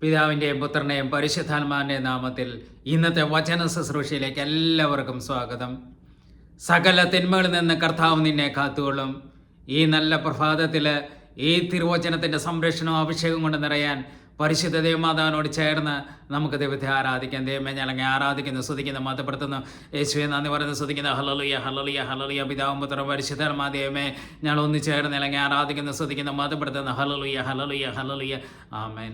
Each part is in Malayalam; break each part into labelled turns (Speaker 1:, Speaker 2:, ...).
Speaker 1: പിതാവിൻ്റെയും പുത്രൻ്റെയും പരിശുദ്ധാത്മാവിൻ്റെയും നാമത്തിൽ ഇന്നത്തെ വചന ശുശ്രൂഷയിലേക്ക് എല്ലാവർക്കും സ്വാഗതം. സകല തിന്മകളിൽ നിന്ന് കർത്താവ് നിന്നെ കാത്തുകൊള്ളും. ഈ നല്ല പ്രഭാതത്തിൽ ഈ തിരുവചനത്തിൻ്റെ സംരക്ഷണവും അഭിഷേകം കൊണ്ട് നിറയാൻ പരിശുദ്ധ ദേവമാതാവിനോട് ചേർന്ന് നമുക്ക് ദൈവത്തെ ആരാധിക്കാം. ദൈവമേ ഞങ്ങളെ ആരാധിക്കുന്നു, സ്തുതിക്കുന്നു, മതപ്പെടുത്തുന്നു. യേശുവെ നന്ദി പറയുന്നു, സ്തുതിക്കുന്നു. ഹല്ലേലൂയ ഹല്ലേലൂയ ഹല്ലേലൂയ. പിതാവും പുത്രനും പരിശുദ്ധാത്മാ ദൈവമേ ഞങ്ങൾ ഒന്നിച്ചേർന്ന് അല്ലെങ്കിൽ ആരാധിക്കുന്നു, സ്തുതിക്കുന്നു, മതപ്പെടുത്തുന്നു. ഹല്ലേലൂയ ഹല്ലേലൂയ ഹല്ലേലൂയ. ആമേൻ.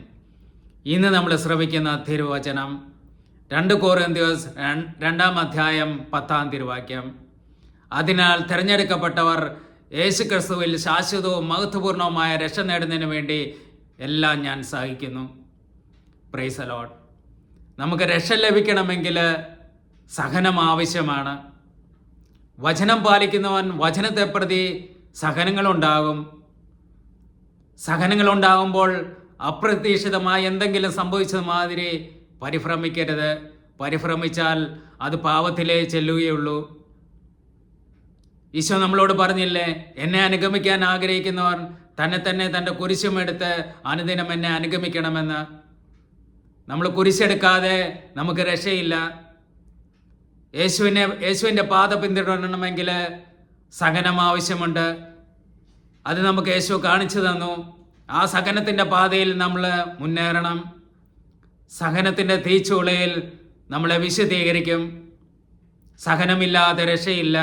Speaker 1: ഇന്ന് നമ്മൾ ശ്രവിക്കുന്ന തിരുവചനം 2 കൊരിന്ത്യർ 2 അധ്യായം 10 തിരുവാക്യം. അതിനാൽ തിരഞ്ഞെടുക്കപ്പെട്ടവർ യേശുക്രിസ്തുവിൽ ശാശ്വതവും മഹത്വപൂർണവുമായ രക്ഷ നേടുന്നതിന് വേണ്ടി എല്ലാം ഞാൻ സഹിക്കുന്നു. Praise the Lord. നമുക്ക് രക്ഷ ലഭിക്കണമെങ്കിൽ സഹനം ആവശ്യമാണ്. വചനം പാലിക്കുന്നവൻ വചനത്തെ പ്രതി സഹനങ്ങളുണ്ടാകും. സഹനങ്ങളുണ്ടാകുമ്പോൾ അപ്രതീക്ഷിതമായി എന്തെങ്കിലും സംഭവിച്ചത് മാതിരി പരിഭ്രമിക്കരുത്. പരിഭ്രമിച്ചാൽ അത് പാപത്തിലേ ചെല്ലുകയുള്ളൂ. ഈശോ നമ്മളോട് പറഞ്ഞില്ലേ, എന്നെ അനുഗമിക്കാൻ ആഗ്രഹിക്കുന്നവർ തന്നെ തൻ്റെ കുരിശുമെടുത്ത് അനുദിനം എന്നെ അനുഗമിക്കണമെന്ന്. നമ്മൾ കുരിശെടുക്കാതെ നമുക്ക് രക്ഷയില്ല. യേശുവിൻ്റെ പാത പിന്തുടരണമെങ്കിൽ സഹനം ആവശ്യമുണ്ട്. അത് നമുക്ക് യേശു കാണിച്ചു തന്നു. ആ സഹനത്തിൻ്റെ പാതയിൽ നമ്മൾ മുന്നേറണം. സഹനത്തിൻ്റെ തീച്ചൂളയിൽ നമ്മളെ വിശുദ്ധീകരിക്കും. സഹനമില്ലാതെ രക്ഷയില്ല.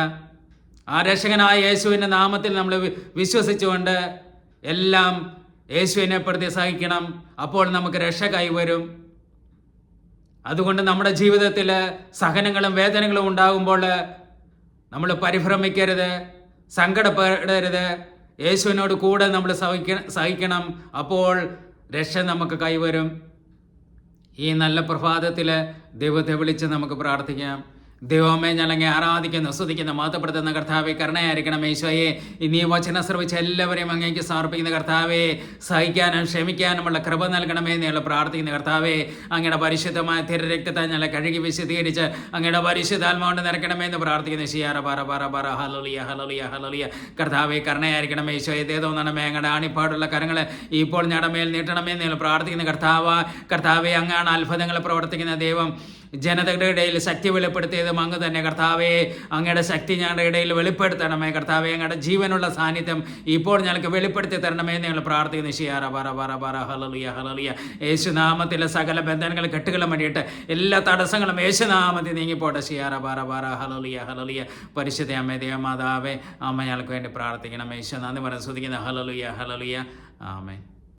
Speaker 1: ആ രക്ഷകനായ യേശുവിൻ്റെ നാമത്തിൽ നമ്മൾ വിശ്വസിച്ചുകൊണ്ട് എല്ലാം യേശുവിനെ പ്രതി സഹിക്കണം. അപ്പോൾ നമുക്ക് രക്ഷ കൈവരും. അതുകൊണ്ട് നമ്മുടെ ജീവിതത്തിൽ സഹനങ്ങളും വേദനകളും ഉണ്ടാകുമ്പോൾ നമ്മൾ പരിഭ്രമിക്കരുത്, സങ്കടപ്പെടരുത്. യേശുവിനോട് കൂടെ നമ്മൾ സഹിക്കണം. അപ്പോൾ രക്ഷ നമുക്ക് കൈവരും. ഈ നല്ല പ്രഭാതത്തിൽ ദൈവത്തെ വിളിച്ച് നമുക്ക് പ്രാർത്ഥിക്കാം. ദൈവമേ ഞങ്ങളെ ആരാധിക്കുന്നു, സ്തുതിക്കുന്നു, മഹത്വപ്പെടുത്തുന്ന കർത്താവെ, കരുണയായിരിക്കണം. ഈശോയെ, ഇനി വചനം ശ്രവിച്ച എല്ലാവരെയും അങ്ങേക്ക് സമർപ്പിക്കുന്ന കർത്താവെ, സഹിക്കാനും ക്ഷമിക്കാനുമുള്ള കൃപ നൽകണമേ എന്ന് ഞങ്ങൾ പ്രാർത്ഥിക്കുന്ന കർത്താവെ, അങ്ങയുടെ പരിശുദ്ധമായ തിരുരക്തത്തെ ഞങ്ങളെ കഴുകി വിശദീകരിച്ച് അങ്ങയുടെ പരിശുദ്ധാത്മാ കൊണ്ട് നിറയ്ക്കണമേ എന്ന് പ്രാർത്ഥിക്കുന്നു. ഷിയാറ പറ പറ പറ ഹല്ലേലൂയ ഹല്ലേലൂയ ഹല്ലേലൂയ. കർത്താവെ, കരുണയായിരിക്കണം. ഈശോയെ, തോന്നണമേ അങ്ങയുടെ ആണിപ്പാടുള്ള കരങ്ങൾ ഇപ്പോൾ ഞങ്ങളുടെ മേൽ നീട്ടണമേ എന്ന് ഞങ്ങൾ പ്രാർത്ഥിക്കുന്ന കർത്താവെ, അങ്ങാണ് അത്ഭുതങ്ങൾ പ്രവർത്തിക്കുന്ന ദൈവം. ജനതയുടെ ഇടയിൽ ശക്തി വെളിപ്പെടുത്തിയതും അങ്ങ് തന്നെ കർത്താവെ. അങ്ങയുടെ ശക്തി ഞങ്ങളുടെ ഇടയിൽ വെളിപ്പെടുത്തണമേ കർത്താവെ. അങ്ങയുടെ ജീവനുള്ള സാന്നിധ്യം ഇപ്പോൾ ഞങ്ങൾക്ക് വെളിപ്പെടുത്തി തരണമേ എന്ന് ഞങ്ങൾ പ്രാർത്ഥിക്കുന്നു. ഷിയാറ പറ പറ പറ ഹല്ലേലൂയ ഹല്ലേലൂയ. യേശുനാമത്തിലെ സകല ബന്ധനങ്ങൾ കെട്ടുകളും വേണ്ടിയിട്ട് എല്ലാ തടസ്സങ്ങളും യേശുനാമത്തിൽ നീങ്ങിപ്പോട്ടെ. ഷിയാറ പറ പറ ഹല്ലേലൂയ ഹല്ലേലൂയ. പരിശുദ്ധ അമ്മേ, ദേവമാതാവേ, അമ്മ ഞങ്ങൾക്ക് വേണ്ടി പ്രാർത്ഥിക്കണം. യേശു നന്ദി പറഞ്ഞ് സ്തുതിക്കുന്ന. ഹല്ലേലൂയ ഹല്ലേലൂയ. ആമേൻ.